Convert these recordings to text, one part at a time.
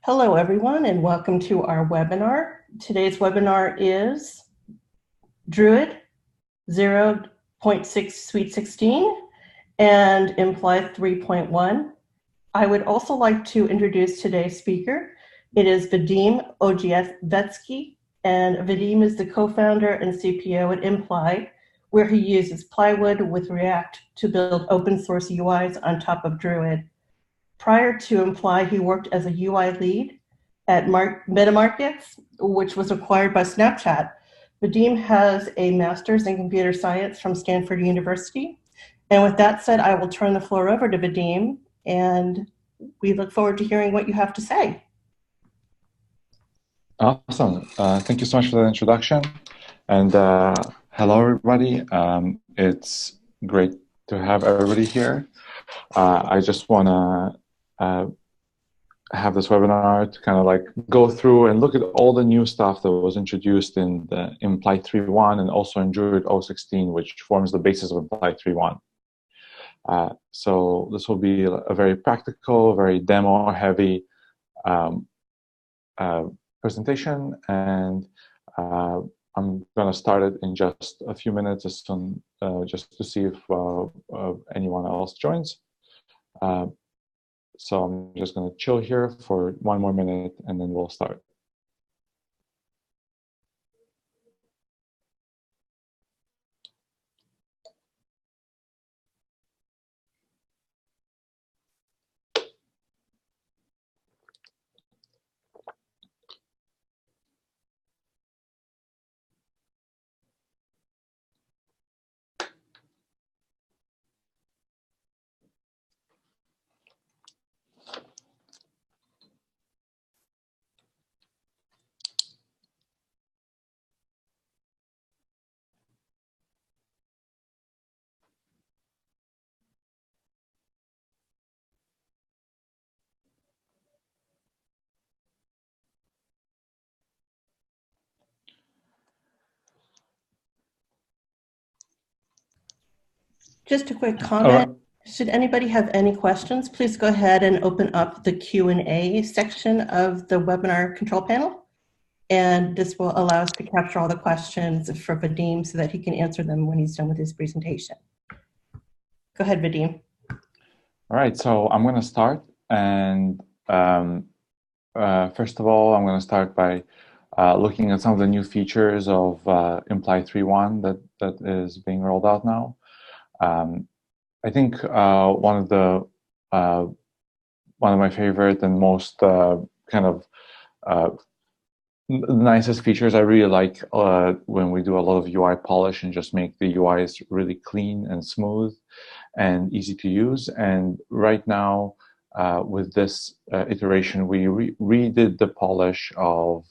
Hello, everyone, and welcome to our webinar. Today's webinar is Druid 0.6 Suite 16 and Imply 3.1. I would also like to introduce today's speaker. It is Vadim Ogievetsky, and Vadim is the co-founder and CPO at Imply, where he uses plywood with React to build open source UIs on top of Druid. Prior to Imply, he worked as a UI lead at MetaMarkets, which was acquired by Snapchat. Vadim has a master's in computer science from Stanford University. And with that said, I will turn the floor over to Vadim, and we look forward to hearing what you have to say. Awesome. Thank you so much for the introduction. And hello, everybody. It's great to have everybody here. I just want to have this webinar to kind of like go through and look at all the new stuff that was introduced in the Imply 3.1 and also in Druid 0.16, which forms the basis of Imply 3.1. So this will be a very practical, very demo-heavy presentation, and I'm going to start it in just a few minutes, just to see if anyone else joins. So I'm just going to chill here for 1 more minute, and then we'll start. Just a quick comment. Should anybody have any questions, please go ahead and open up the Q&A section of the webinar control panel. And this will allow us to capture all the questions for Vadim so that he can answer them when he's done with his presentation. Go ahead, Vadim. All right, so I'm going to start. And first of all, I'm going to start by looking at some of the new features of Imply 3.1 that is being rolled out now. I think one of my favorite and most kind of nicest features I really like when we do a lot of UI polish and just make the UIs really clean and smooth and easy to use. And right now, with this iteration, we redid the polish of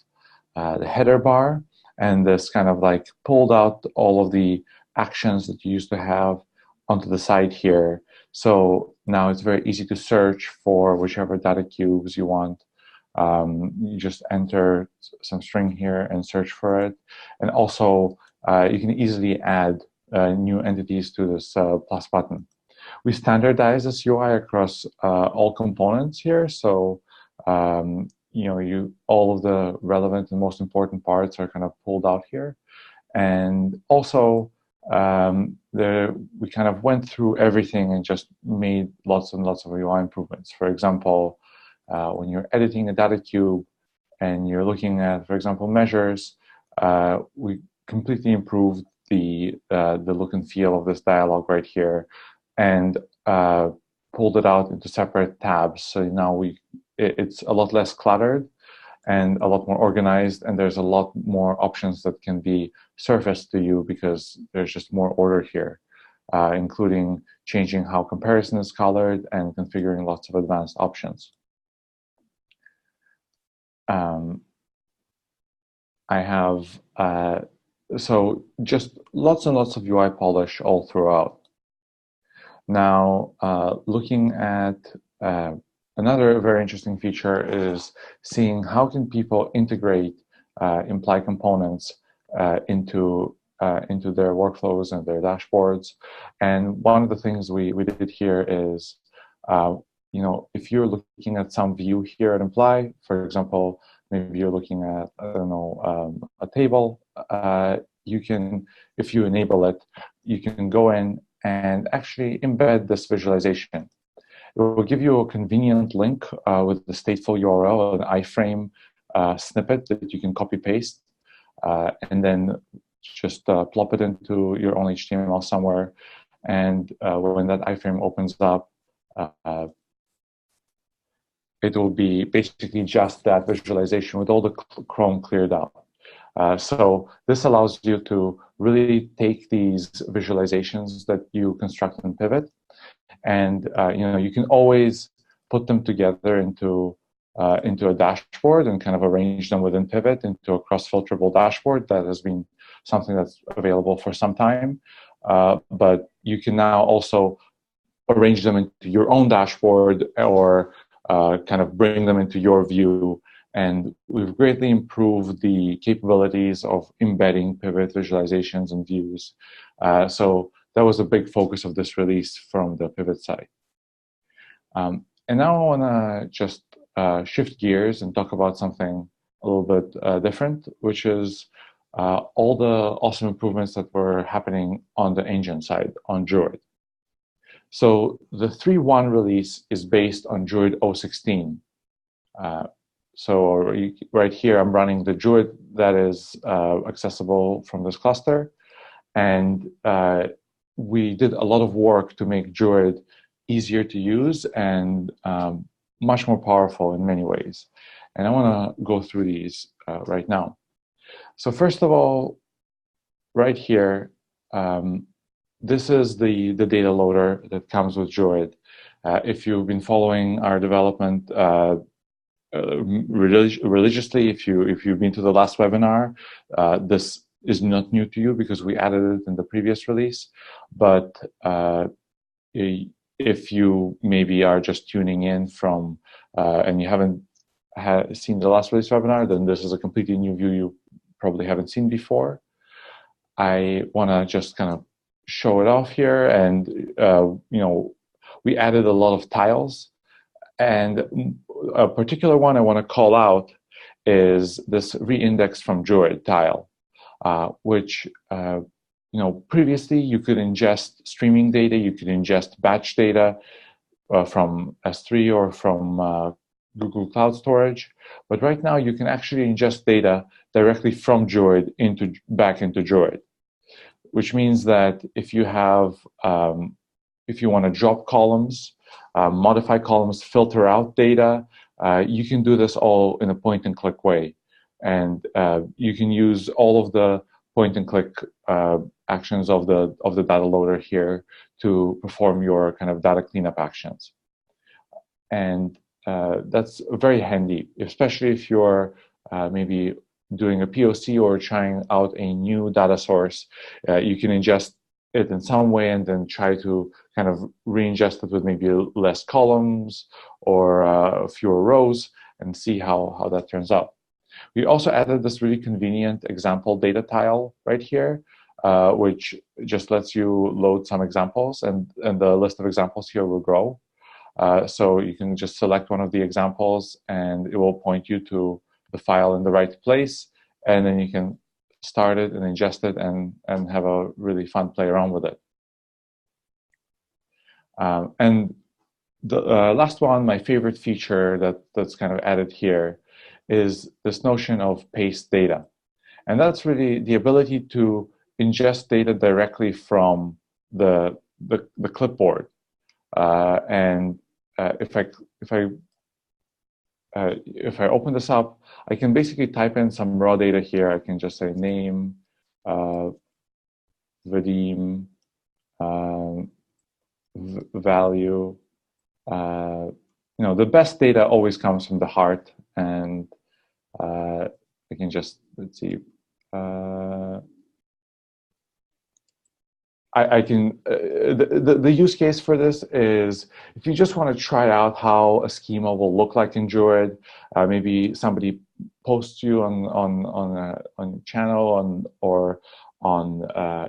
the header bar, and this kind of like pulled out all of the actions that you used to have onto the side here. So now it's very easy to search for whichever data cubes you want. You just enter some string here and search for it. And also, you can easily add new entities to this plus button. We standardize this UI across all components here. So, all of the relevant and most important parts are kind of pulled out here. And also, we kind of went through everything and just made lots and lots of UI improvements. For example, when you're editing a data cube and you're looking at, for example, measures, we completely improved the look and feel of this dialog right here, and pulled it out into separate tabs. So now it's a lot less cluttered and a lot more organized, and there's a lot more options that can be surfaced to you because there's just more order here, including changing how comparison is colored and configuring lots of advanced options. I have, so just lots and lots of UI polish all throughout. Now, looking at another very interesting feature is seeing how can people integrate Imply components into their workflows and their dashboards. And one of the things we did here is if you're looking at some view here at Imply, for example, maybe you're looking at, I don't know, a table, you can, if you enable it, you can go in and actually embed this visualization. It will give you a convenient link with the stateful URL, an iframe snippet that you can copy paste, and then just plop it into your own HTML somewhere. And when that iframe opens up, it will be basically just that visualization with all the Chrome cleared out. So this allows you to really take these visualizations that you construct in Pivot, and you can always put them together into a dashboard and kind of arrange them within Pivot into a cross-filterable dashboard. That has been something that's available for some time, but you can now also arrange them into your own dashboard or kind of bring them into your view. And we've greatly improved the capabilities of embedding Pivot visualizations and views. So that was a big focus of this release from the Pivot side. And now I want to just shift gears and talk about something a little bit different, which is all the awesome improvements that were happening on the engine side, on Druid. So the 3.1 release is based on Druid 0.16. So right here, I'm running the Druid that is accessible from this cluster. And we did a lot of work to make Druid easier to use and much more powerful in many ways. And I want to go through these right now. So first of all, right here, this is the data loader that comes with Druid. If you've been following our development religiously, if you've been to the last webinar, this is not new to you because we added it in the previous release. But if you maybe are just tuning in from and you haven't seen the last release webinar, then this is a completely new view you probably haven't seen before. I want to just kind of show it off here, and we added a lot of tiles, and a particular one I want to call out is this reindex from Druid tile, which previously you could ingest streaming data, you could ingest batch data from S3 or from Google Cloud Storage, but right now you can actually ingest data directly from Druid back into Druid, which means that if you want to drop columns, modify columns, filter out data, you can do this all in a point-and-click way, and you can use all of the point-and-click actions of the data loader here to perform your kind of data cleanup actions, and that's very handy, especially if you're maybe doing a POC or trying out a new data source. You can ingest it in some way and then try to kind of re-ingest it with maybe less columns or fewer rows and see how that turns out. We also added this really convenient example data tile right here, which just lets you load some examples, and the list of examples here will grow. So you can just select one of the examples and it will point you to the file in the right place, and then you can start it and ingest it and have a really fun play around with it. And the last one, my favorite feature that's kind of added here, is this notion of paste data. And that's really the ability to ingest data directly from the clipboard. If I open this up, I can basically type in some raw data here. I can just say name, Vadim, value. The best data always comes from the heart, and I can just, let's see. I can, the use case for this is if you just want to try out how a schema will look like in Druid, maybe somebody posts you on a channel or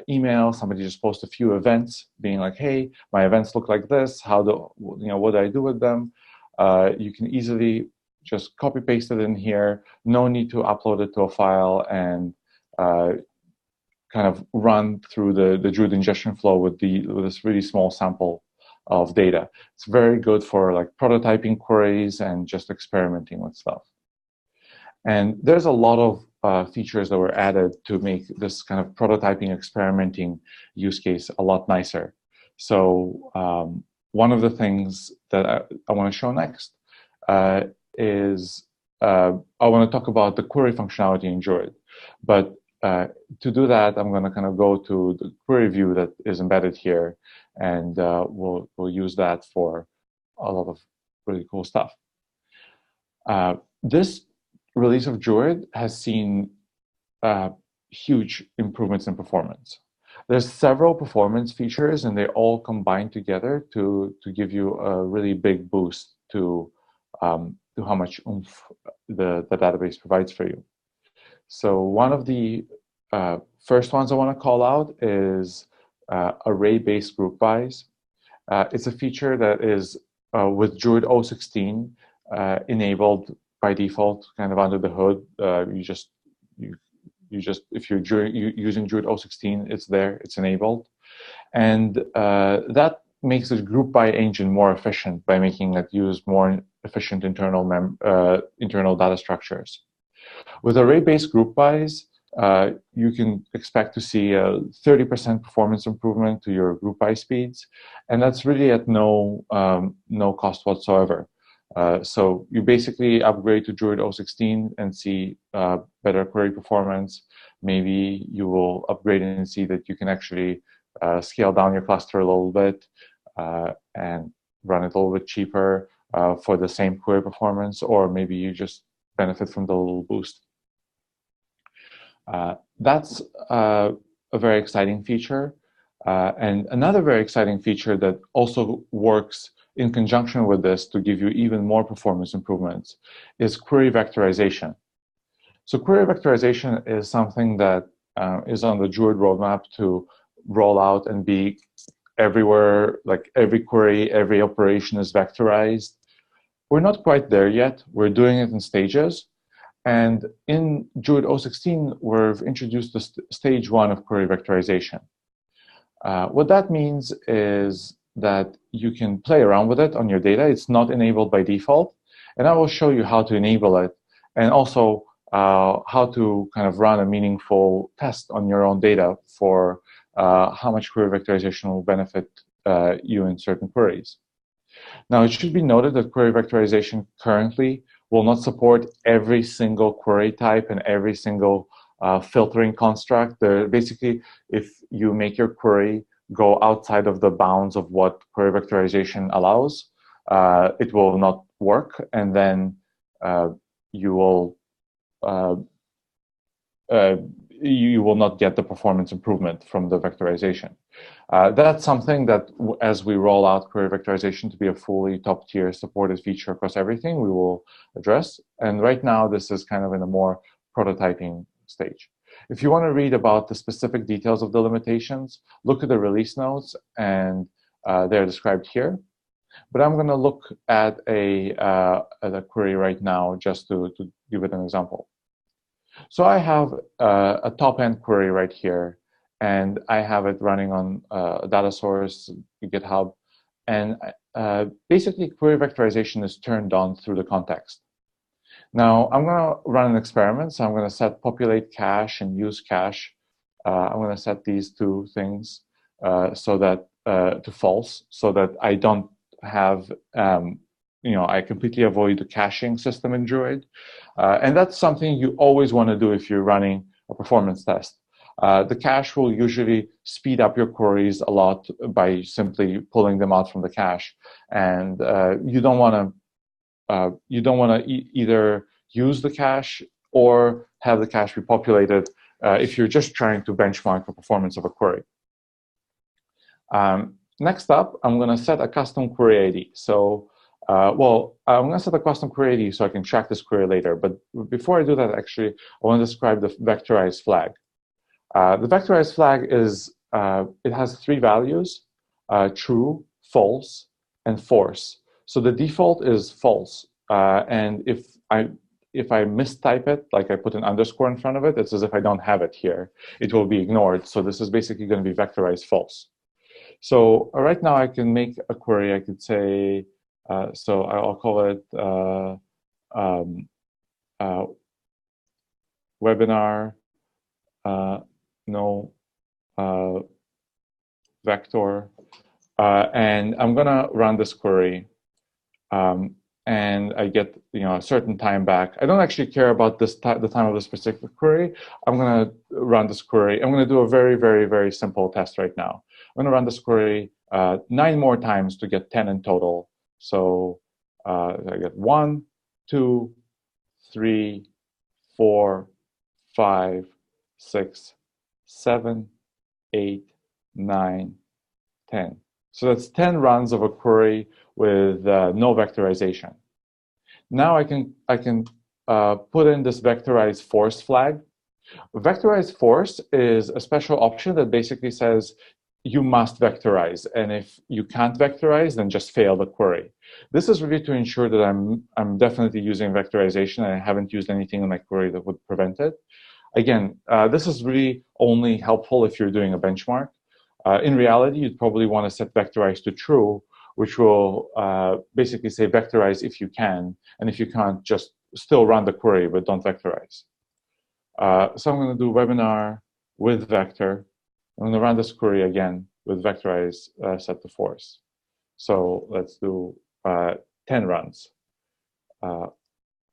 email. Somebody just posts a few events, being like, "Hey, my events look like this. What do I do with them?" You can easily just copy paste it in here. No need to upload it to a file and kind of run through the Druid ingestion flow with this really small sample of data. It's very good for like prototyping queries and just experimenting with stuff. And there's a lot of features that were added to make this kind of prototyping, experimenting use case a lot nicer. So one of the things that I want to show next is I want to talk about the query functionality in Druid. But to do that, I'm going to kind of go to the query view that is embedded here, and we'll use that for a lot of really cool stuff. This release of Druid has seen huge improvements in performance. There's several performance features, and they all combine together to give you a really big boost to how much oomph the database provides for you. So one of the first ones I want to call out is array-based group bys. It's a feature that is with Druid 016 enabled by default, kind of under the hood. If you're using Druid 016, it's there, it's enabled, and that makes the group by engine more efficient by making it use more efficient internal data structures. With array-based group bys, you can expect to see a 30% performance improvement to your group by speeds, and that's really at no cost whatsoever. So you basically upgrade to Druid 016 and see better query performance. Maybe you will upgrade and see that you can actually scale down your cluster a little bit and run it a little bit cheaper for the same query performance, or maybe you just benefit from the little boost. That's a very exciting feature. And another very exciting feature that also works in conjunction with this to give you even more performance improvements is query vectorization. So query vectorization is something that is on the Druid roadmap to roll out and be everywhere, like every query, every operation is vectorized. We're not quite there yet. We're doing it in stages. And in Druid 016, we've introduced the stage 1 of query vectorization. What that means is that you can play around with it on your data. It's not enabled by default. And I will show you how to enable it, and also how to kind of run a meaningful test on your own data for how much query vectorization will benefit you in certain queries. Now, it should be noted that query vectorization currently will not support every single query type and every single filtering construct. Basically, if you make your query go outside of the bounds of what query vectorization allows, it will not work, and then you will not get the performance improvement from the vectorization. That's something that, as we roll out query vectorization to be a fully top-tier supported feature across everything, we will address. And right now, this is kind of in a more prototyping stage. If you want to read about the specific details of the limitations, look at the release notes, and they're described here. But I'm going to look at a query right now just to give it an example. So I have a top-end query right here, and I have it running on a data source, GitHub, and basically query vectorization is turned on through the context. Now I'm going to run an experiment, so I'm going to set populate cache and use cache. I'm going to set these two things so that to false, so that I don't have I completely avoid the caching system in Druid. And that's something you always want to do if you're running a performance test. The cache will usually speed up your queries a lot by simply pulling them out from the cache. And you don't want to either use the cache or have the cache be populated if you're just trying to benchmark the performance of a query. Next up, I'm going to set a custom query ID. So I'm going to set a custom query ID so I can track this query later. But before I do that, actually, I want to describe the vectorized flag. The vectorized flag is, it has three values, true, false, and force. So the default is false. And if I mistype it, like I put an underscore in front of it, it's as if I don't have it here. It will be ignored. So this is basically going to be vectorized false. So right now I can make a query. I could say, so I'll call it webinar no vector. And I'm going to run this query. And I get a certain time back. I don't actually care about the time of this particular query. I'm going to run this query. I'm going to do a very, very, very simple test right now. I'm going to run this query 9 more times to get 10 in total. So I get 1, 2, 3, 4, 5, 6, 7, 8, 9, 10. So that's 10 runs of a query with no vectorization. Now I can put in this vectorized force flag. Vectorized force is a special option that basically says you must vectorize, and if you can't vectorize, then just fail the query. This is really to ensure that I'm definitely using vectorization and I haven't used anything in my query that would prevent it. Again, this is really only helpful if you're doing a benchmark. In reality, you'd probably want to set vectorize to true, which will basically say vectorize if you can, and if you can't, just still run the query, but don't vectorize. So I'm going to do webinar with vector. I'm going to run this query again with vectorize set to force. So let's do 10 runs.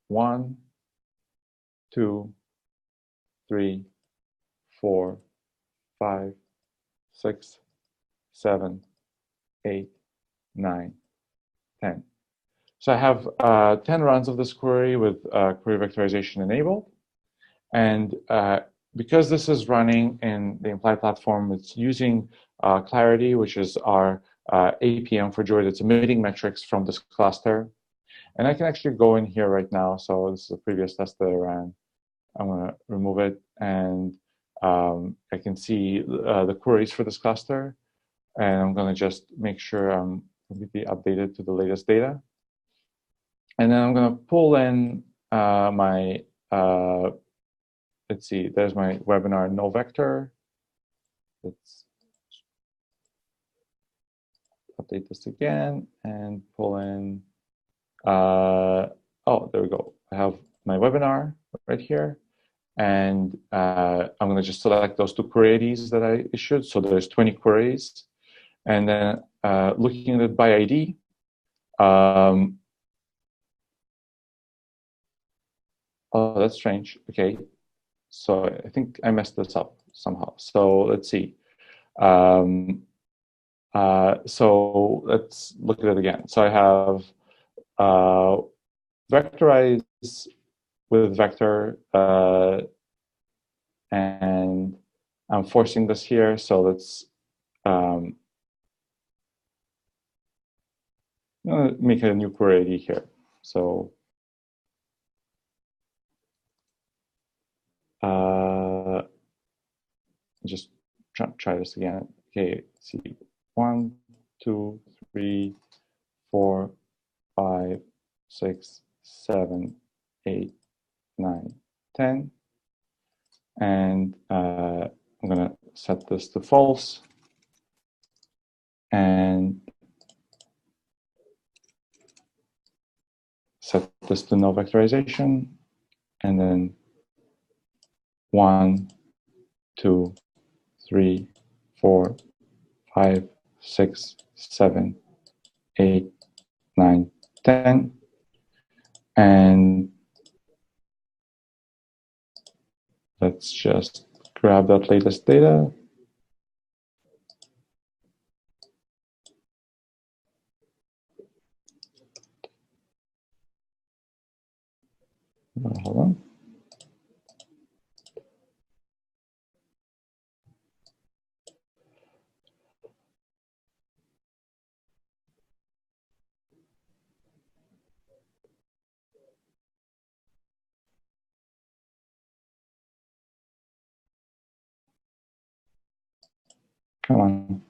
1, 2, 3, 4, 5, 6, 7, 8, 9, 10. So I have 10 runs of this query with query vectorization enabled. And because this is running in the Imply platform, it's using Clarity, which is our APM for Druid. It's emitting metrics from this cluster. And I can actually go in here right now. So this is a previous test that I ran. I'm going to remove it. And I can see the queries for this cluster. And I'm going to just make sure I'm completely updated to the latest data. And then I'm going to pull in my, let's see, there's my webinar no vector. Let's update this again and pull in, oh, there we go. I have my webinar right here. And I'm going to just select those 2 query IDs that I issued. So there's 20 queries. And then looking at it by ID, oh, that's strange. Okay. So I think I messed this up somehow. So let's see. So let's look at it again. So I have vectorize with vector, and I'm forcing this here. So let's make a new query ID here. So just try this again. Okay, let's see. 1, 2, 3, 4, 5, 6, 7, 8, 9, 10. And I'm going to set this to false. And set this to no vectorization. And then 1, 2, 3, 4, 5, 6, 7, 8, 9, 10. And let's just grab that latest data. Hold on. Come on.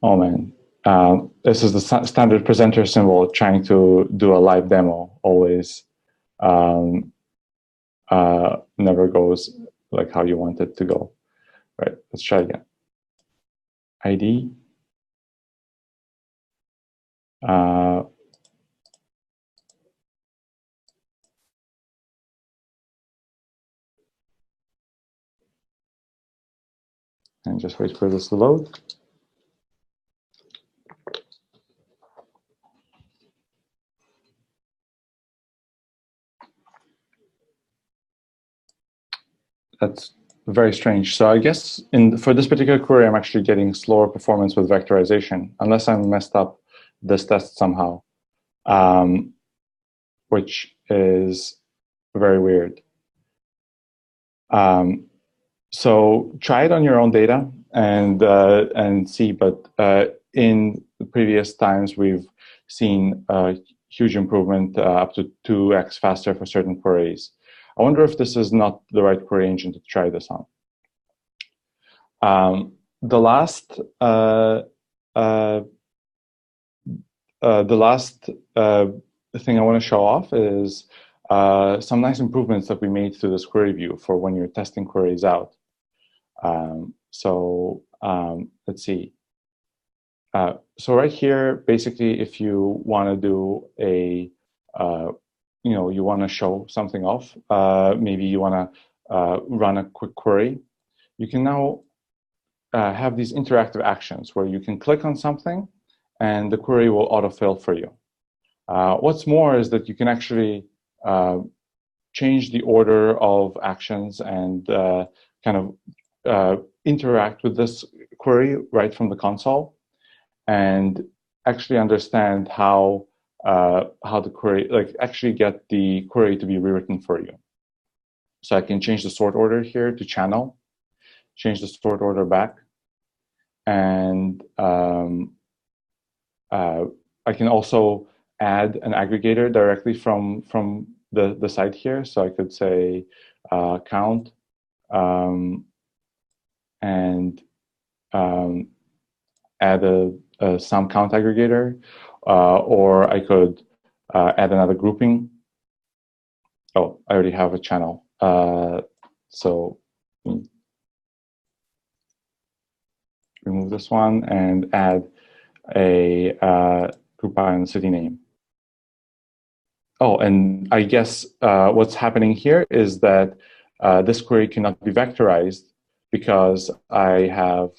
Oh man, this is the standard presenter symbol trying to do a live demo. Always never goes like how you want it to go. Right, let's try again. ID. And just wait for this to load. That's very strange. So I guess for this particular query, I'm actually getting slower performance with vectorization, unless I messed up this test somehow, which is very weird. So try it on your own data and see. But in the previous times, we've seen a huge improvement, up to 2x faster for certain queries. I wonder if this is not the right query engine to try this on. The last thing I want to show off is some nice improvements that we made to this query view for when you're testing queries out. Let's see. So right here, basically, if you want to do a, you want to show something off, maybe you want to run a quick query, you can now have these interactive actions where you can click on something and the query will autofill for you. What's more is that you can actually change the order of actions and kind of interact with this query right from the console, and actually understand how the query, actually get the query to be rewritten for you. So I can change the sort order here to channel, change the sort order back, and I can also add an aggregator directly from the site here. So I could say count and add a sum count aggregator, or I could add another grouping. Oh, I already have a channel. So remove this one and add a group by and city name. Oh, and I guess what's happening here is that this query cannot be vectorized because I have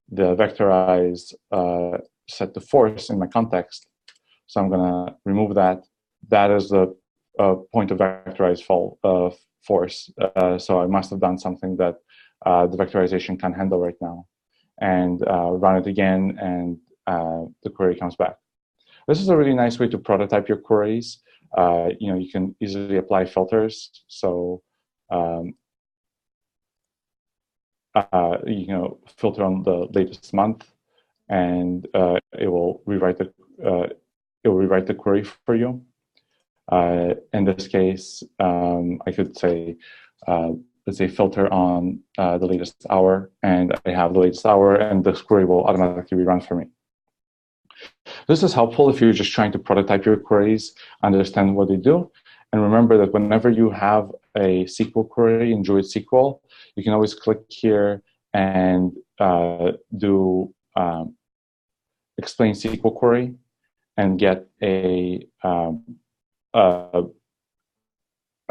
the vectorize set to force in my context. So I'm going to remove that. That is the point of vectorize force. So I must have done something that the vectorization can't handle right now. And run it again, and the query comes back. This is a really nice way to prototype your queries. You can easily apply filters. So filter on the latest month, and it will rewrite the query for you. In this case, I could say, let's say filter on the latest hour, and I have the latest hour, and this query will automatically rerun for me. This is helpful if you're just trying to prototype your queries, understand what they do, and remember that whenever you have a SQL query in Druid SQL, you can always click here and do explain SQL query and get a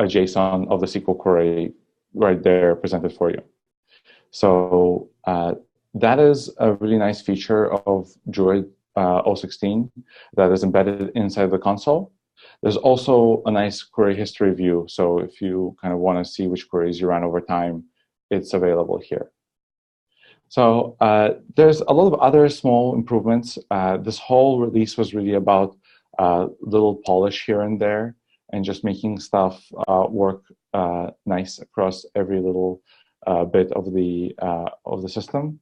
JSON of the SQL query right there presented for you. So that is a really nice feature of Druid 016 that is embedded inside the console. There's also a nice query history view. So if you kind of want to see which queries you ran over time, it's available here. So there's a lot of other small improvements. This whole release was really about little polish here and there, and just making stuff work nice across every little bit of the system.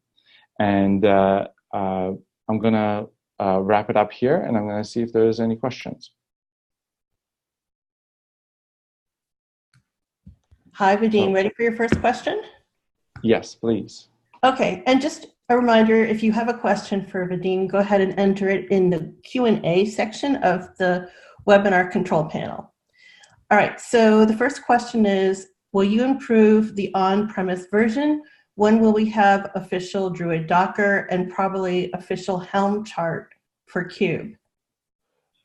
And I'm gonna wrap it up here, and I'm gonna see if there's any questions. Hi, Vadim. Ready for your first question? Yes, please. Okay, and just a reminder, if you have a question for Vadim, go ahead and enter it in the Q&A section of the webinar control panel. All right, so the first question is, will you improve the on-premise version? When will we have official Druid Docker and probably official Helm chart for Cube?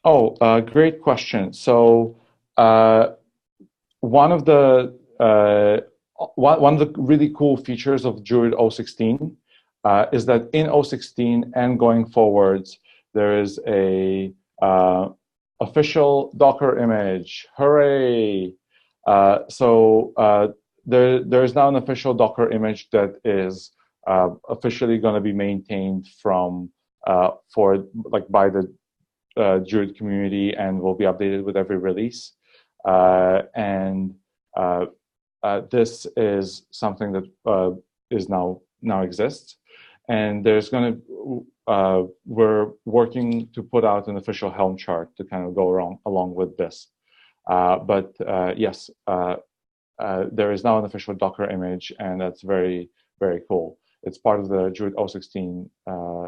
Oh, great question. So one of the really cool features of Druid 016 is that in 016 and going forwards, there is a official Docker image. Hooray! There is now an official Docker image that is officially going to be maintained by the Druid community and will be updated with every release. This is something that is now exists, and there's going to we're working to put out an official Helm chart to kind of go along with this. Yes, there is now an official Docker image, and that's very, very cool. It's part of the Druid 016 O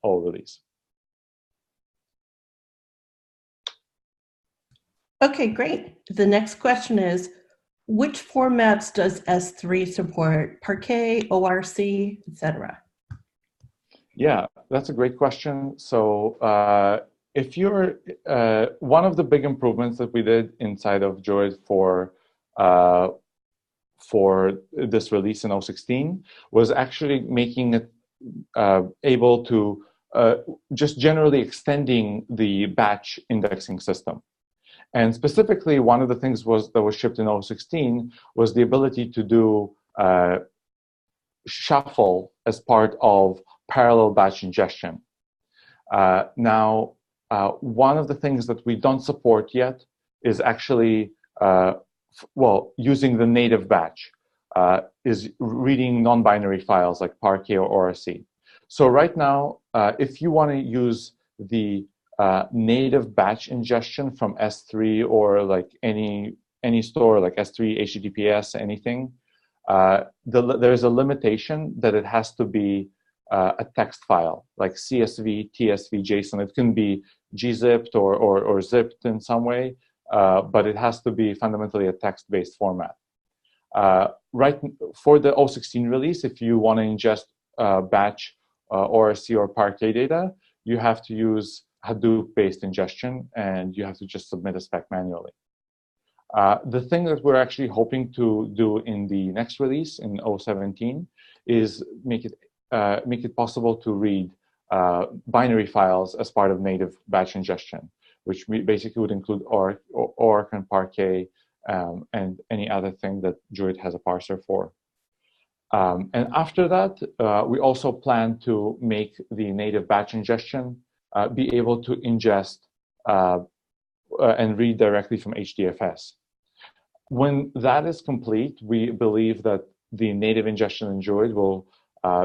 release. Okay, great. The next question is, which formats does S3 support? Parquet, ORC, etc. Yeah, that's a great question. So if you're one of the big improvements that we did inside of Druid for this release in 016 was actually making it able to just generally extending the batch indexing system. And specifically, one of the things that was shipped in 016 was the ability to do shuffle as part of parallel batch ingestion. Now, one of the things that we don't support yet is actually, using the native batch, is reading non-binary files like Parquet or ORC. So right now, if you want to use the native batch ingestion from S3 or like any store like S3, HTTPS, anything, there's a limitation that it has to be a text file like CSV, TSV, JSON. It can be gzipped or zipped in some way, but it has to be fundamentally a text-based format. Right for the 016 release, if you want to ingest batch ORC or Parquet data, you have to use Hadoop-based ingestion, and you have to just submit a spec manually. The thing that we're actually hoping to do in the next release in 017 is make it possible to read binary files as part of native batch ingestion, which basically would include ORC and Parquet and any other thing that Druid has a parser for. And after that, we also plan to make the native batch ingestion be able to ingest and read directly from HDFS. When that is complete, we believe that the native ingestion in Druid will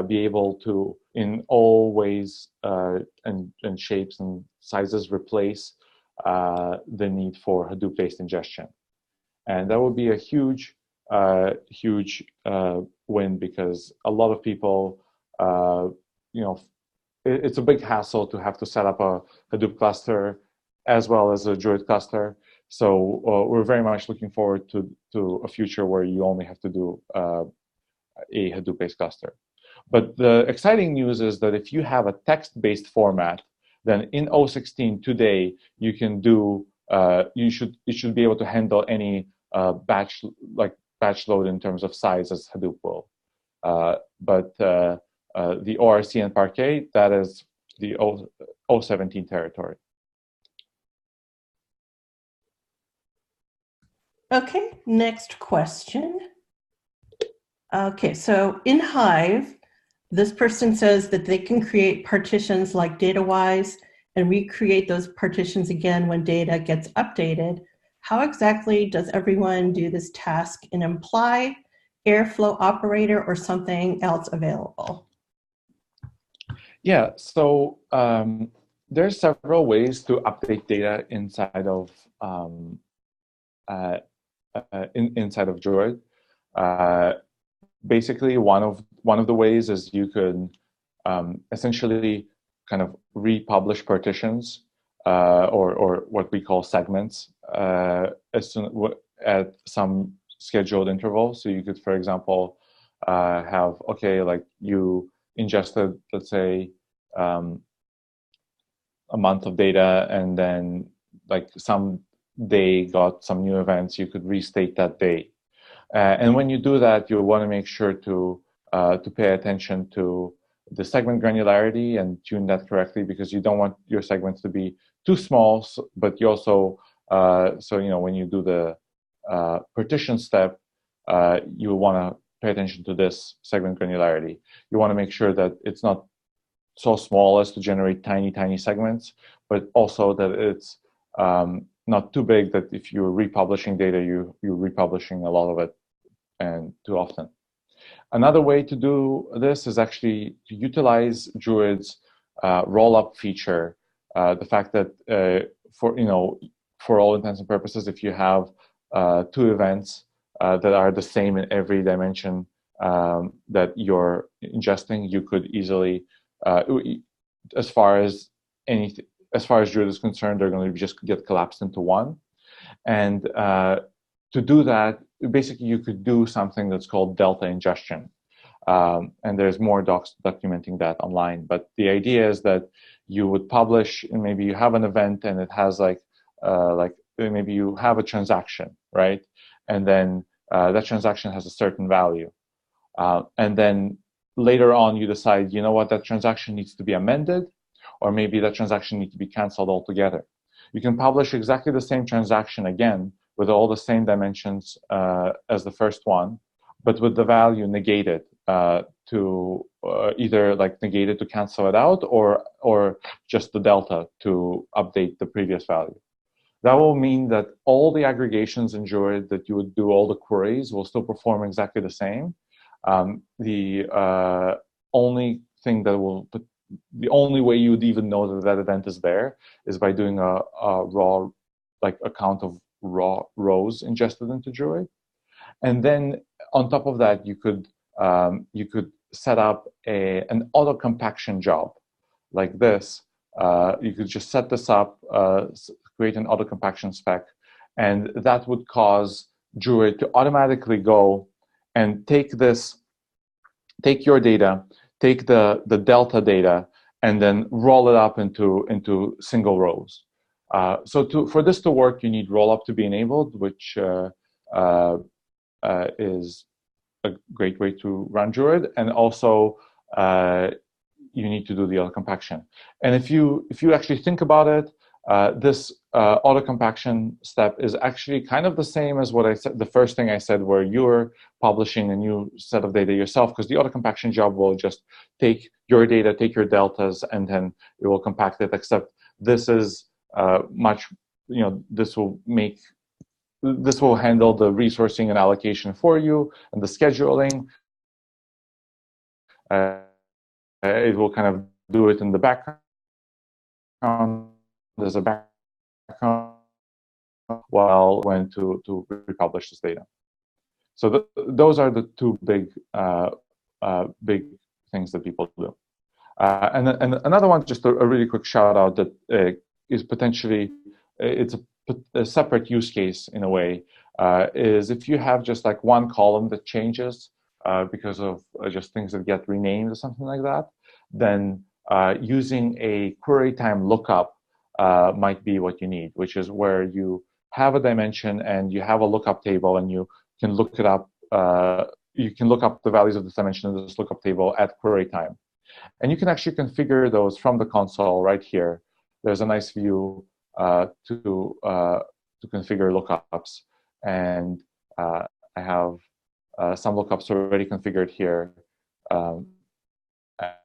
be able to, in all ways and shapes and sizes, replace the need for Hadoop-based ingestion. And that would be a huge win, because a lot of people, it's a big hassle to have to set up a Hadoop cluster as well as a Druid cluster. So we're very much looking forward to a future where you only have to do a Hadoop-based cluster. But the exciting news is that if you have a text-based format, then in 016 today you can do it should be able to handle any batch load in terms of size as Hadoop will. But the ORC and Parquet, that is the 017 territory. Okay, next question. Okay, so in Hive, this person says that they can create partitions like DataWise and recreate those partitions again when data gets updated. How exactly does everyone do this task in Imply, Airflow Operator, or something else available? Yeah, so there's several ways to update data inside of inside of Druid. basically one of the ways is you could essentially kind of republish partitions or what we call segments at some scheduled interval. So you could, for example, have, okay, like you ingested, let's say, a month of data, and then like some day got some new events, you could restate that day. And when you do that, you want to make sure to pay attention to the segment granularity and tune that correctly, because you don't want your segments to be too small, but you also, so, you know, when you do the partition step, you want to pay attention to this segment granularity. You want to make sure that it's not so small as to generate tiny segments, but also that it's not too big that if you're republishing data, you're republishing a lot of it and too often. Another way to do this is actually to utilize Druid's roll-up feature. The fact that for all intents and purposes, if you have two events that are the same in every dimension that you're ingesting, you could easily, as far as Druid is concerned, they're going to just get collapsed into one. And to do that, basically you could do something that's called delta ingestion. And there's more docs documenting that online. But the idea is that you would publish, and maybe you have an event and it has like maybe you have a transaction, right? And then that transaction has a certain value. And then later on you decide, you know what, that transaction needs to be amended, or maybe that transaction needs to be canceled altogether. You can publish exactly the same transaction again with all the same dimensions as the first one, but with the value negated to either like negated to cancel it out, or just the delta to update the previous value. That will mean that all the aggregations in Druid that you would do all the queries will still perform exactly the same. The only way you would even know that that event is there is by doing a raw, like a count of raw rows ingested into Druid. And then on top of that, you could set up an auto compaction job like this. You could just set this up, create an auto compaction spec, and that would cause Druid to automatically go and take your data, take the delta data, and then roll it up into single rows. So for this to work, you need rollup to be enabled, which is a great way to run Druid, and also you need to do the auto compaction. And if you actually think about it, this auto compaction step is actually kind of the same as what I said, the first thing I said, where you're publishing a new set of data yourself, because the auto compaction job will just take your data, take your deltas, and then it will compact it. Except this is this will handle the resourcing and allocation for you and the scheduling. It will kind of do it in the background. There's a background while when to republish this data. So those are the two big things that people do. And another one, just a really quick shout out that is potentially, it's a separate use case in a way, is if you have just like one column that changes because of just things that get renamed or something like that, then using a query time lookup might be what you need, which is where you have a dimension and you have a lookup table, and you can look it up. You can look up the values of this dimension in this lookup table at query time. And you can actually configure those from the console right here. There's a nice view to configure lookups. And I have some lookups already configured here.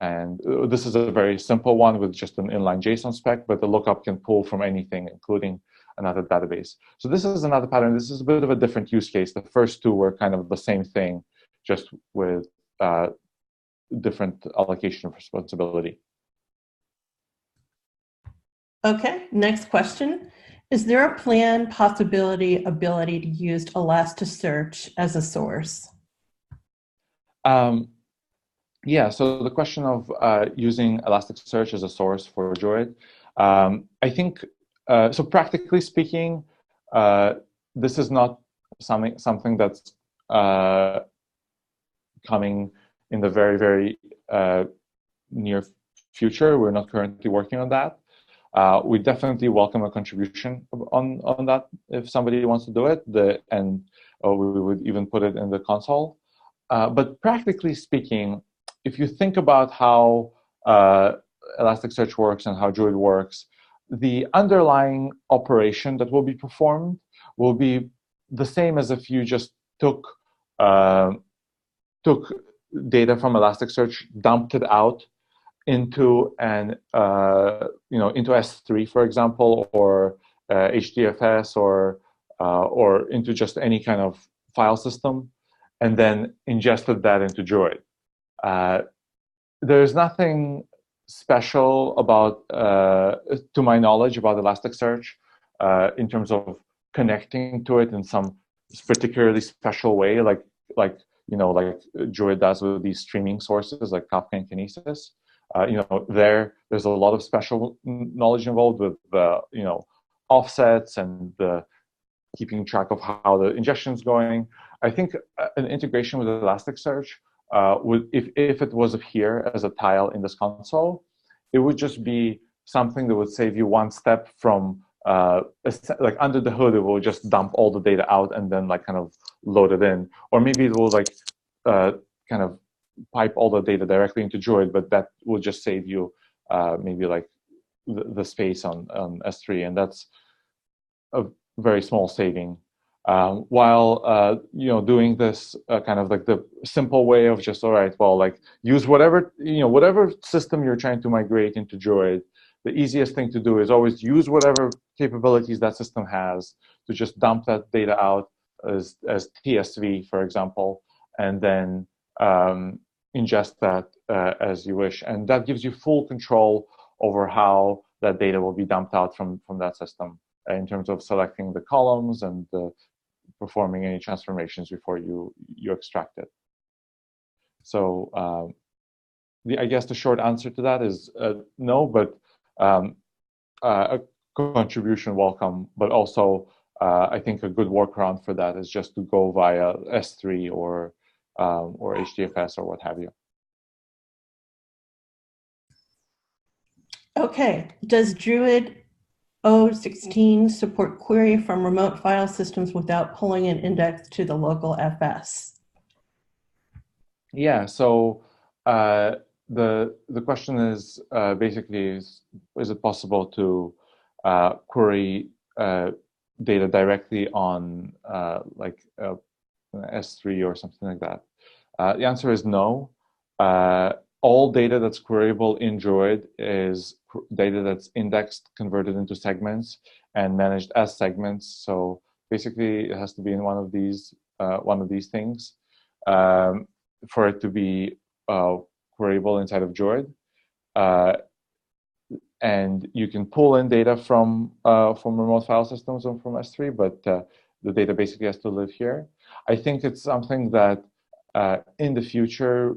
And this is a very simple one with just an inline JSON spec, but the lookup can pull from anything, including another database. So this is another pattern. This is a bit of a different use case. The first two were kind of the same thing, just with different allocation of responsibility. Okay, next question. Is there a planned ability to use Elasticsearch as a source? Yeah, so the question of using Elasticsearch as a source for Druid, I think, so practically speaking, this is not something that's coming in the very, very near future. We're not currently working on that. We definitely welcome a contribution on that if somebody wants to do it, and we would even put it in the console. But practically speaking, if you think about how Elasticsearch works and how Druid works, the underlying operation that will be performed will be the same as if you just took data from Elasticsearch, dumped it out into into S3, for example, or HDFS, or into just any kind of file system, and then ingested that into Druid. There's nothing special about, to my knowledge, about Elasticsearch in terms of connecting to it in some particularly special way, like Druid does with these streaming sources like Kafka and Kinesis. There's a lot of special knowledge involved with offsets and keeping track of how the ingestion is going. I think an integration with Elasticsearch if it was here as a tile in this console, it would just be something that would save you one step from like under the hood. It will just dump all the data out and then kind of load it in, or maybe it will kind of pipe all the data directly into Druid, but that will just save you maybe the space on S3, and that's a very small saving. While doing this kind of the simple way of just use whatever system you're trying to migrate into Druid. The easiest thing to do is always use whatever capabilities that system has to just dump that data out as TSV, for example, and then ingest that as you wish. And that gives you full control over how that data will be dumped out from that system in terms of selecting the columns and performing any transformations before you extract it. So I guess the short answer to that is no, but a contribution welcome, but also I think a good workaround for that is just to go via S3 or HDFS or what have you. Okay, does Druid 016 support query from remote file systems without pulling an index to the local FS? Yeah, so the question is basically is it possible to query data directly on S3 or something like that? The answer is no. All data that's queryable in Druid is data that's indexed, converted into segments, and managed as segments. So basically, it has to be in one of these things for it to be queryable inside of Druid. And you can pull in data from remote file systems and from S3, but the data basically has to live here. I think it's something that in the future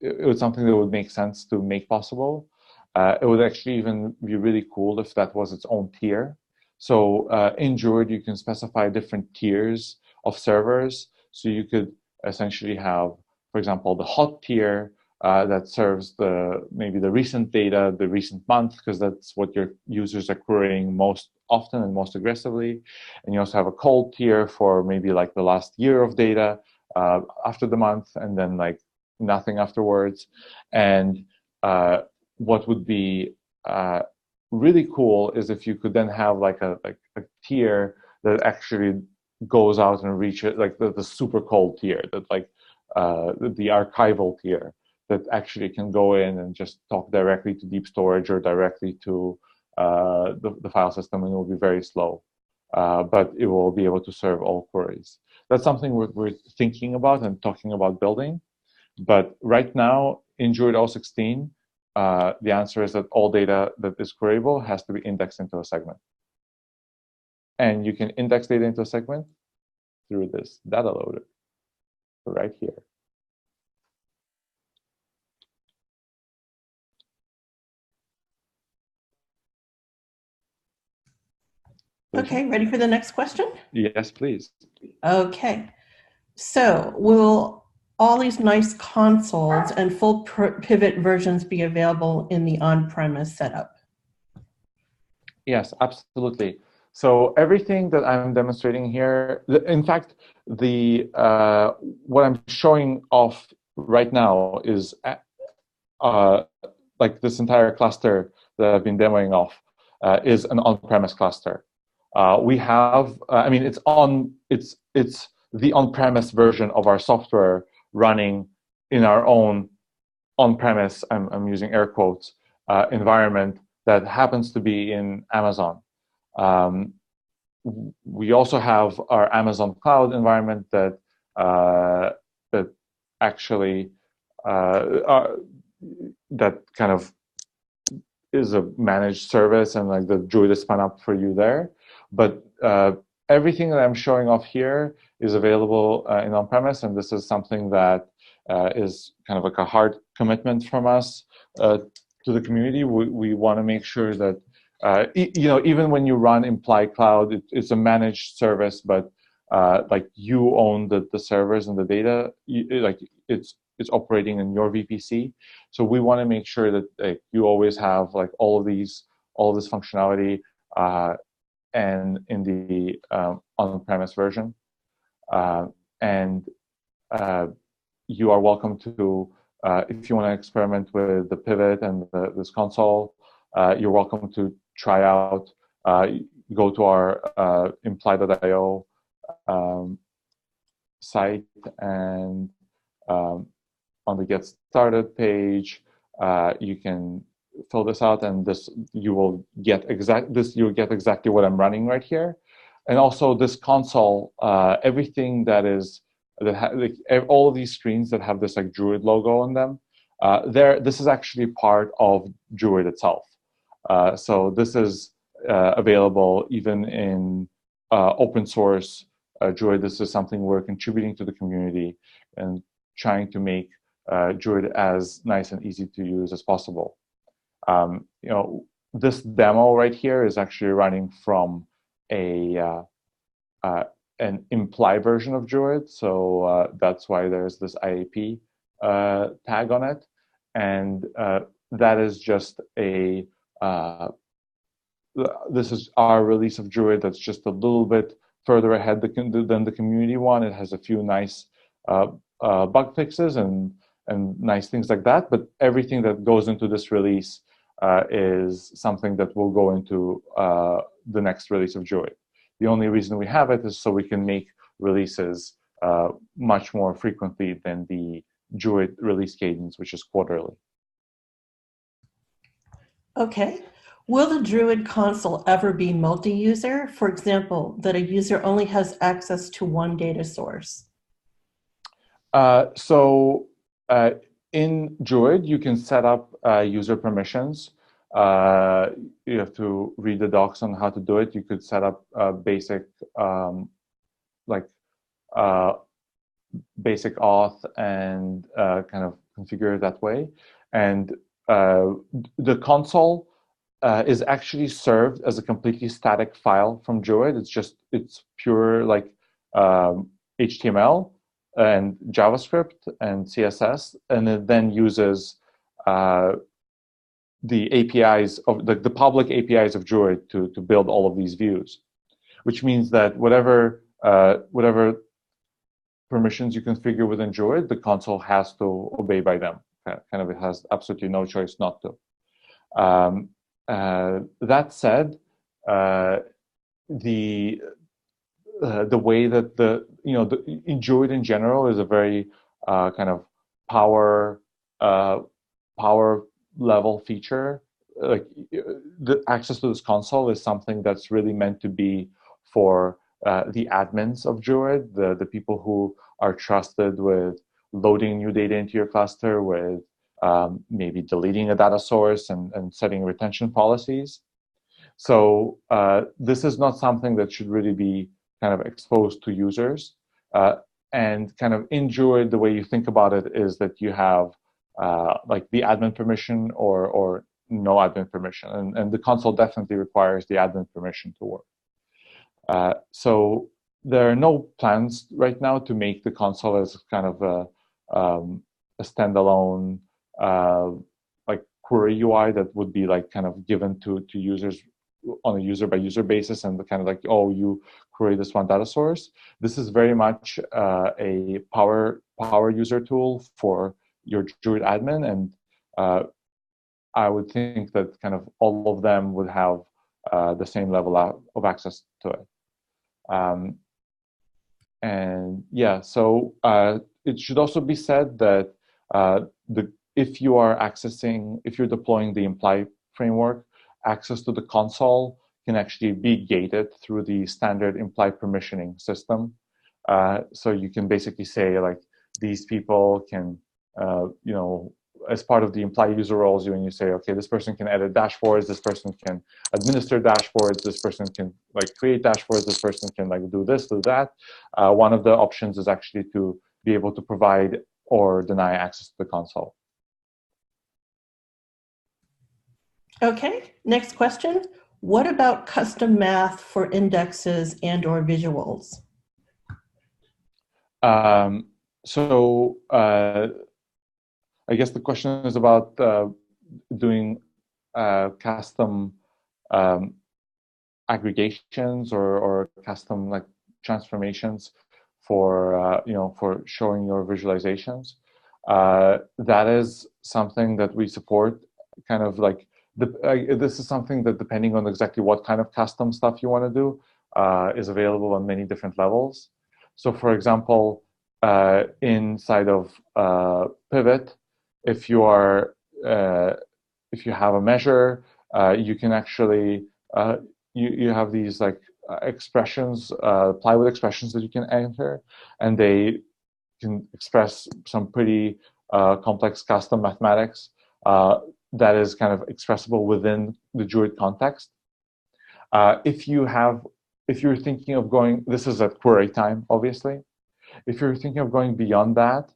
it was something that would make sense to make possible. It would actually even be really cool if that was its own tier. So in Druid, you can specify different tiers of servers. So you could essentially have, for example, the hot tier that serves maybe the recent data, the recent month, because that's what your users are querying most often and most aggressively. And you also have a cold tier for maybe the last year of data after the month, and then nothing afterwards. And what would be really cool is if you could then have a tier that actually goes out and reaches the super cold tier, that the archival tier that actually can go in and just talk directly to deep storage or directly to the file system, and it will be very slow, but it will be able to serve all queries. That's something we're thinking about and talking about building. But right now, in Druid 016, the answer is that all data that is queryable has to be indexed into a segment. And you can index data into a segment through this data loader right here. Okay, ready for the next question? Yes, please. Okay, so will all these nice consoles and full pivot versions be available in the on-premise setup? Yes, absolutely. So everything that I'm demonstrating here, in fact, what I'm showing off right now is like this entire cluster that I've been demoing off is an on-premise cluster. We have, I mean, it's the on-premise version of our software running in our own on-premise, I'm using air quotes, environment that happens to be in Amazon. We also have our Amazon cloud environment that actually that kind of is a managed service, and like the Druid is spun up for you there. But everything that I'm showing off here is available in on-premise, and this is something that is kind of like a hard commitment from us to the community. We want to make sure that even when you run Imply Cloud, it's a managed service, but like you own the servers and the data. Like it's operating in your VPC. So we want to make sure that you always have like all this functionality and in the on-premise version. And you are welcome to, if you want to experiment with the pivot and this console, you're welcome to try out, go to our imply.io site, and on the Get Started page, you can fill this out, and you'll get exactly what I'm running right here. And also this console, everything that is all of these screens that have this like Druid logo on them, this is actually part of Druid itself. So this is available even in open source Druid. This is something we're contributing to the community and trying to make Druid as nice and easy to use as possible. This demo right here is actually running from an Imply version of Druid, so that's why there's this IAP tag on it, and that is just this is our release of Druid that's just a little bit further ahead than the community one. It has a few nice bug fixes and nice things like that, but everything that goes into this release is something that will go into the next release of Druid. The only reason we have it is so we can make releases much more frequently than the Druid release cadence, which is quarterly. Okay. Will the Druid console ever be multi-user? For example, that a user only has access to one data source? In Druid, you can set up user permissions. You have to read the docs on how to do it. You could set up basic basic auth and kind of configure it that way. And the console is actually served as a completely static file from Druid. It's pure like HTML and JavaScript and CSS, and it then uses the APIs of the public APIs of Druid to build all of these views, which means that whatever permissions you configure within Druid, the console has to obey by them. Kind of, it has absolutely no choice not to. That said, the way that in Druid in general is a very kind of power level feature. Like the access to this console is something that's really meant to be for the admins of Druid, the people who are trusted with loading new data into your cluster, with maybe deleting a data source and setting retention policies. So this is not something that should really be kind of exposed to users. And kind of in Druid, the way you think about it is that you have like the admin permission or no admin permission. And the console definitely requires the admin permission to work. So there are no plans right now to make the console as kind of a standalone like query UI that would be like kind of given to users on a user by user basis and kind of like, oh, you query this one data source. This is very much a power user tool for your Druid admin, and I would think that kind of all of them would have the same level of access to it. And yeah, so it should also be said that if you're deploying the Imply framework, access to the console can actually be gated through the standard Imply permissioning system. So you can basically say like these people can, you know, as part of the Imply user roles, when you say, okay, this person can edit dashboards, this person can administer dashboards, this person can like create dashboards, this person can like do this, do that. One of the options is actually to be able to provide or deny access to the console. Okay, next question. What about custom math for indexes and or visuals? I guess the question is about doing custom aggregations or custom like transformations for you know, for showing your visualizations. That is something that we support. Kind of like this is something that, depending on exactly what kind of custom stuff you want to do, is available on many different levels. So, for example, inside of Pivot, if you have a measure, you can actually you have these like expressions, plywood expressions that you can enter, and they can express some pretty complex custom mathematics that is kind of expressible within the Druid context. If you're thinking of going, this is at query time, obviously. If you're thinking of going beyond that,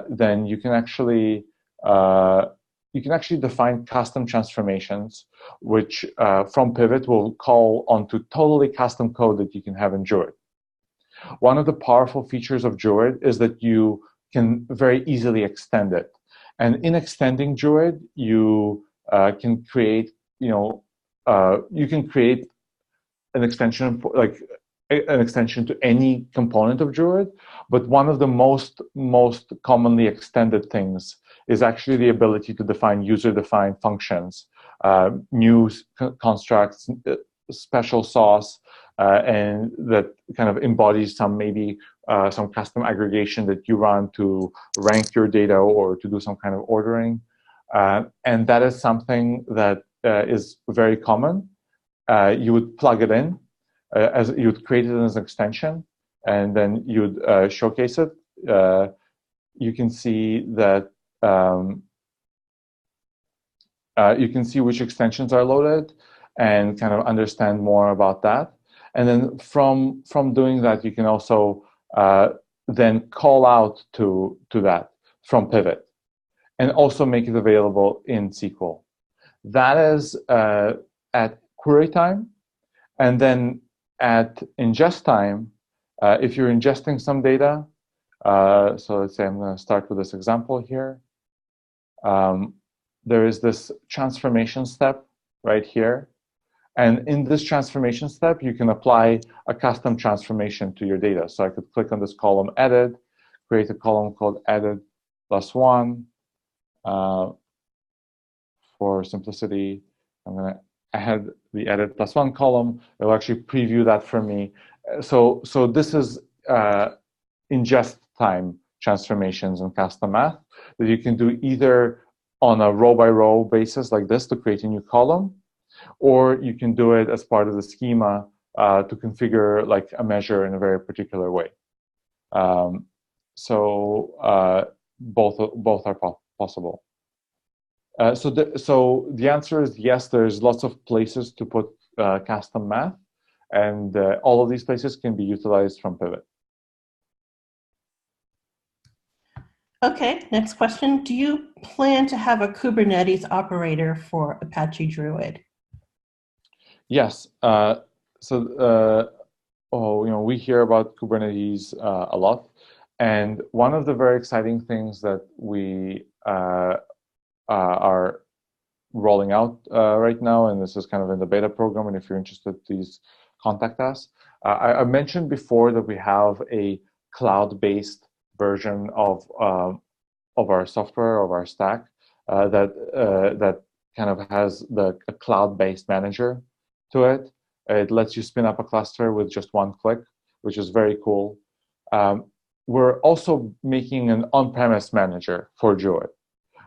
then you can actually define custom transformations, which from Pivot will call onto totally custom code that you can have in Druid. One of the powerful features of Druid is that you can very easily extend it. And in extending Druid, you can create, you can create an extension, like an extension to any component of Druid. But one of the most commonly extended things is actually the ability to define user-defined functions, new constructs, special sauce, and that kind of embodies some some custom aggregation that you run to rank your data or to do some kind of ordering. And that is something that is very common. You would plug it in, as you would create it as an extension, and then you would showcase it. You can see that you can see which extensions are loaded and kind of understand more about that. And then from doing that, you can also then call out to that from Pivot and also make it available in SQL. That is at query time. And then at ingest time, if you're ingesting some data, so let's say I'm going to start with this example here. There is this transformation step right here. And in this transformation step, you can apply a custom transformation to your data. So I could click on this column edit, create a column called edit +1. For simplicity, I'm going to add the edit +1 column. It'll actually preview that for me. So this is ingest time transformations and custom math that you can do either on a row by row basis like this to create a new column, or you can do it as part of the schema to configure like a measure in a very particular way. Both are possible. So the answer is yes. There's lots of places to put custom math, and all of these places can be utilized from Pivot. Okay, next question. Do you plan to have a Kubernetes operator for Apache Druid? Yes. We hear about Kubernetes a lot, and one of the very exciting things that we are rolling out right now, and this is kind of in the beta program, and if you're interested, please contact us. I mentioned before that we have a cloud-based version of our software, of our stack, that kind of has a cloud-based manager to it. It lets you spin up a cluster with just one click, which is very cool. We're also making an on-premise manager for Druid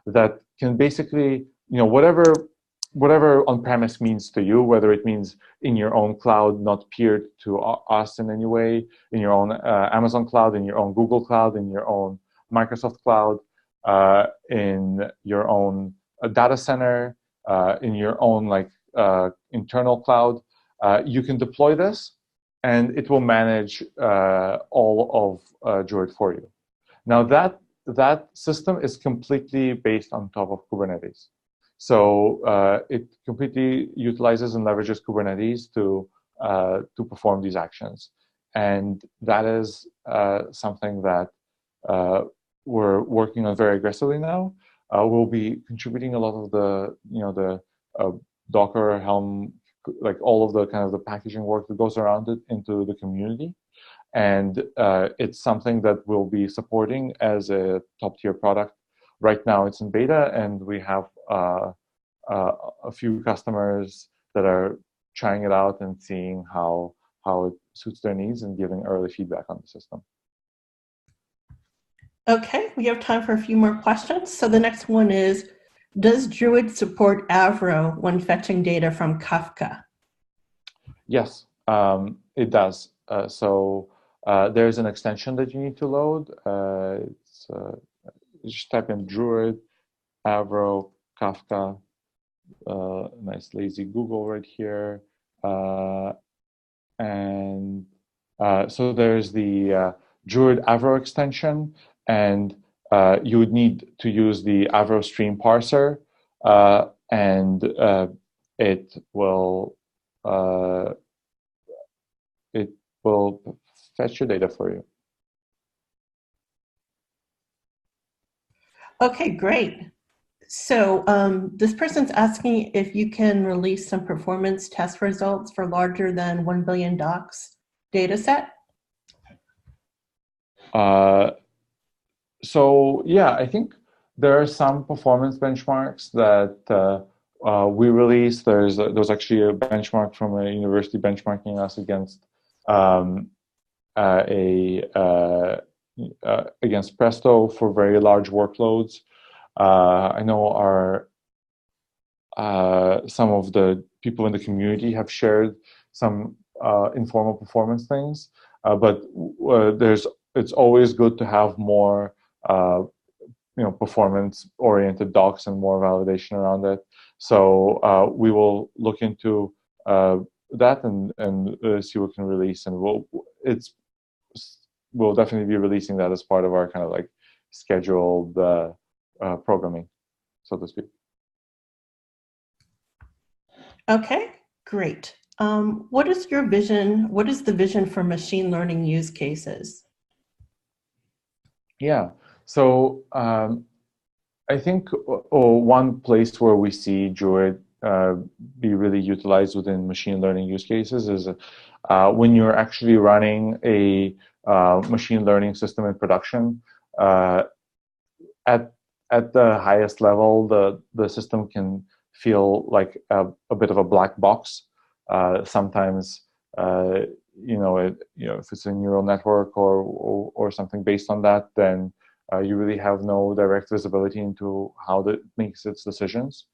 that can basically, whatever on-premise means to you, whether it means in your own cloud, not peered to us in any way, in your own Amazon cloud, in your own Google cloud, in your own Microsoft cloud, in your own data center, in your own internal cloud, you can deploy this, and it will manage all of Druid for you. Now that system is completely based on top of Kubernetes. So it completely utilizes and leverages Kubernetes to perform these actions. And that is something that we're working on very aggressively now. We'll be contributing a lot of the Docker, Helm, like all of the kind of the packaging work that goes around it into the community. And it's something that we'll be supporting as a top-tier product. Right now it's in beta, and we have a few customers that are trying it out and seeing how it suits their needs and giving early feedback on the system. Okay, we have time for a few more questions. So the next one is, does Druid support Avro when fetching data from Kafka? Yes, it does. So there's an extension that you need to load. Just type in Druid, Avro, Kafka, nice lazy Google right here. So there's the Druid Avro extension, and you would need to use the Avro stream parser, and it will fetch your data for you. Okay, great. So this person's asking if you can release some performance test results for larger than 1 billion docs data set. So yeah, I think there are some performance benchmarks that we released. There's actually a benchmark from a university benchmarking us against against Presto for very large workloads. I know some of the people in the community have shared some informal performance things, but it's always good to have more performance-oriented docs and more validation around it. So we will look into that and see what we can release, and we'll definitely be releasing that as part of our kind of like scheduled programming, so to speak. Okay, great. What is your vision? What is the vision for machine learning use cases? Yeah, so I think one place where we see Druid be really utilized within machine learning use cases is when you're actually running a machine learning system in production. At the highest level, the system can feel like a bit of a black box. Sometimes, if it's a neural network or something based on that, then you really have no direct visibility into how it makes its decisions.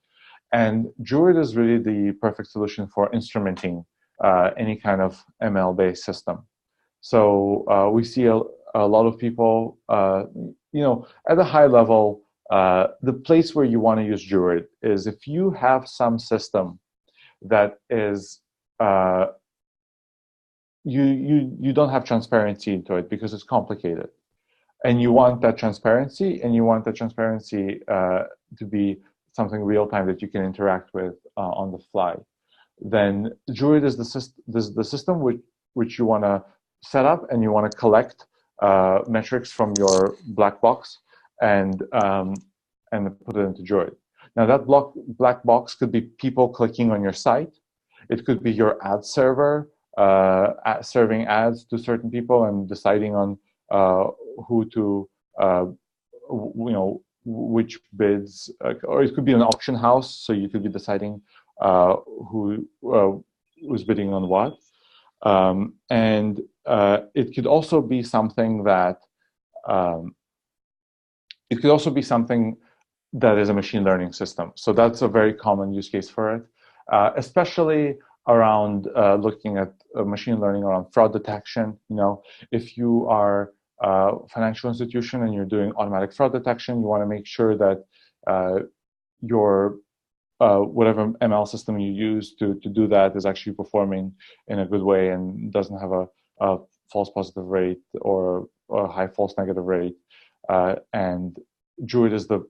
And Druid is really the perfect solution for instrumenting any kind of ML-based system. So we see a lot of people, at a high level, the place where you want to use Druid is if you have some system that is you don't have transparency into it because it's complicated, and you want that transparency, and you want that transparency to be something real time that you can interact with on the fly, then Druid is the system which you want to set up, and you want to collect metrics from your black box and put it into Druid. Now that black box could be people clicking on your site. It could be your ad server serving ads to certain people and deciding on who to, which bids, or it could be an auction house, so you could be deciding who's bidding on what. And it could also be something that that is a machine learning system. So that's a very common use case for it, especially around looking at machine learning around fraud detection. If you are a financial institution and you're doing automatic fraud detection, you want to make sure that your whatever ML system you use to do that is actually performing in a good way and doesn't have a false positive rate or a high false negative rate. And Druid is the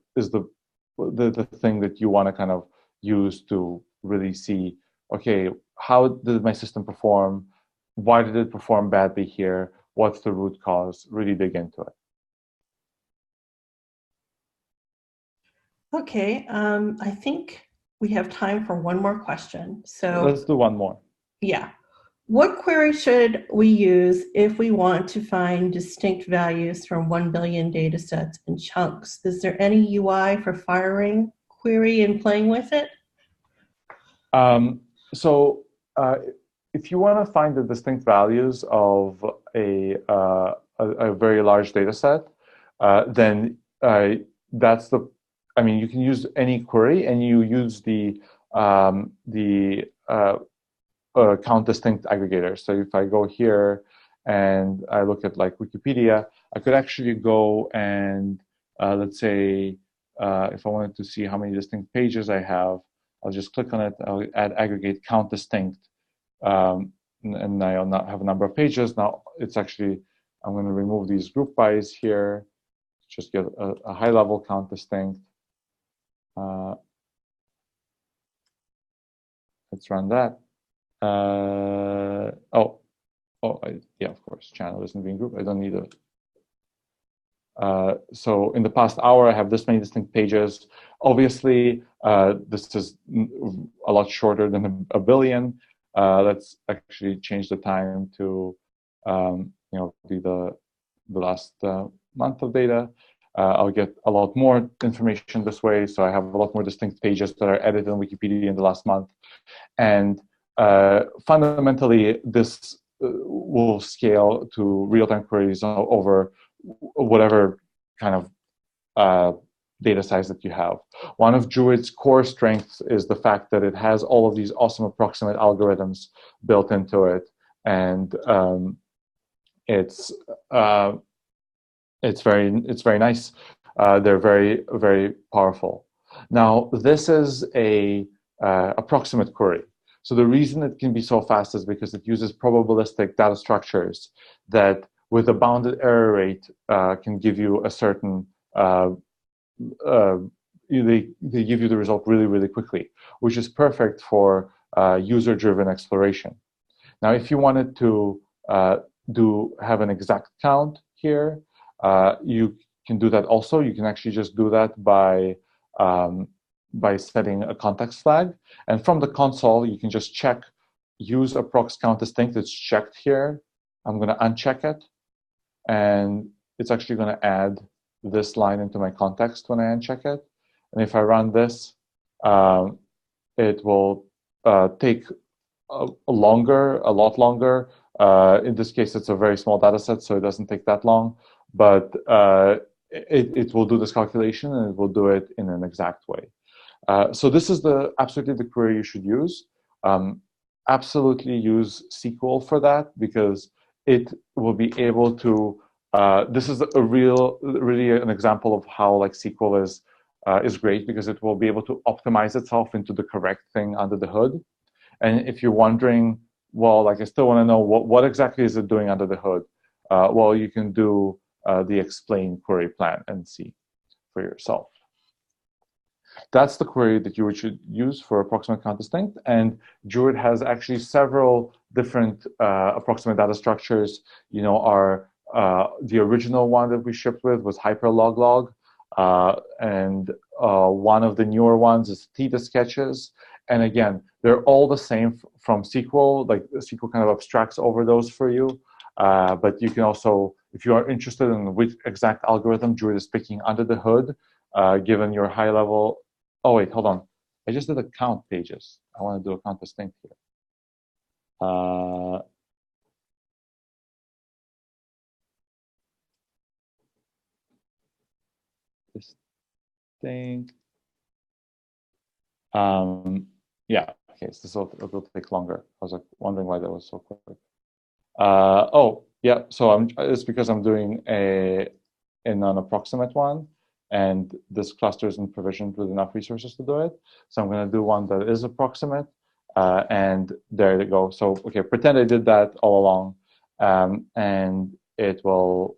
thing that you want to kind of use to really see, okay, how did my system perform? Why did it perform badly here? What's the root cause? Really dig into it. Okay, I think we have time for one more question. So let's do one more. Yeah. What query should we use if we want to find distinct values from 1 billion data sets in chunks? Is there any UI for firing query and playing with it? If you want to find the distinct values of a very large data set, then that's the. I mean, you can use any query, and you use the count distinct aggregator. So if I go here and I look at like Wikipedia, I could actually go and let's say if I wanted to see how many distinct pages I have, I'll just click on it. I'll add aggregate count distinct, and I'll not have a number of pages. Now it's actually, I'm going to remove these group bys here, just get a high level count distinct. Let's run that. Yeah, of course, channel isn't being grouped. I don't need it. So in the past hour, I have this many distinct pages. Obviously, this is a lot shorter than a billion. Let's actually change the time to be the last month of data. I'll get a lot more information this way, so I have a lot more distinct pages that are edited on Wikipedia in the last month. And fundamentally, this will scale to real-time queries over whatever kind of data size that you have. One of Druid's core strengths is the fact that it has all of these awesome approximate algorithms built into it, and it's very nice. They're very, very powerful. Now, this is a approximate query. So the reason it can be so fast is because it uses probabilistic data structures that, with a bounded error rate, can give you a certain. They give you the result really, really quickly, which is perfect for user-driven exploration. Now, if you wanted to have an exact count here, you can do that also. You can actually just do that by setting a context flag. And from the console, you can just check, use approx count distinct. It's checked here. I'm going to uncheck it. And it's actually going to add this line into my context when I uncheck it. And if I run this, it will take a lot longer. In this case, it's a very small data set, so it doesn't take that long. But it will do this calculation, and it will do it in an exact way. So this is absolutely the query you should use. Absolutely use SQL for that, because it will be able to. This is really an example of how like SQL is great, because it will be able to optimize itself into the correct thing under the hood. And if you're wondering, well, like I still want to know what exactly is it doing under the hood, well, you can do the explain query plan and see for yourself. That's the query that you should use for approximate count distinct. And Druid has actually several different approximate data structures. You know, the original one that we shipped with was hyperloglog. And one of the newer ones is theta sketches. And again, they're all the same from SQL. Like SQL kind of abstracts over those for you. But you can also, if you are interested in which exact algorithm Druid is picking under the hood, given your high level. Oh, wait, hold on. I just did a count pages. I want to do a count distinct here. Distinct. Yeah, okay, so this will take longer. I was like wondering why that was so quick. Oh, yeah, so it's because I'm doing a non-approximate one. And this cluster isn't provisioned with enough resources to do it. So I'm going to do one that is approximate. And there you go. So, okay, pretend I did that all along. And it will...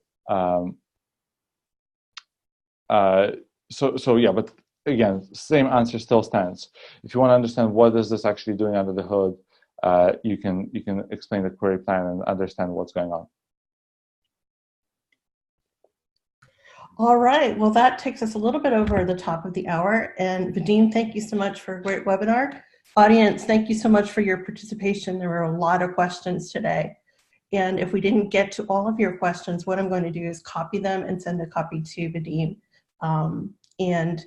So yeah, but again, same answer still stands. If you want to understand what is this actually doing under the hood, you can explain the query plan and understand what's going on. All right, well, that takes us a little bit over the top of the hour. And Vadim, thank you so much for a great webinar. Audience, thank you so much for your participation. There were a lot of questions today. And if we didn't get to all of your questions, what I'm going to do is copy them and send a copy to Vadim. And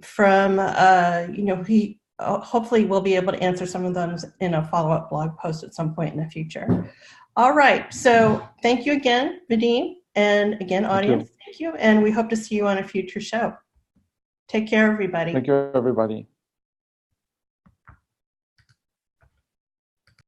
from, he hopefully will be able to answer some of them in a follow-up blog post at some point in the future. All right, so thank you again, Vadim. And again, audience, thank you. And we hope to see you on a future show. Take care, everybody. Thank you, everybody.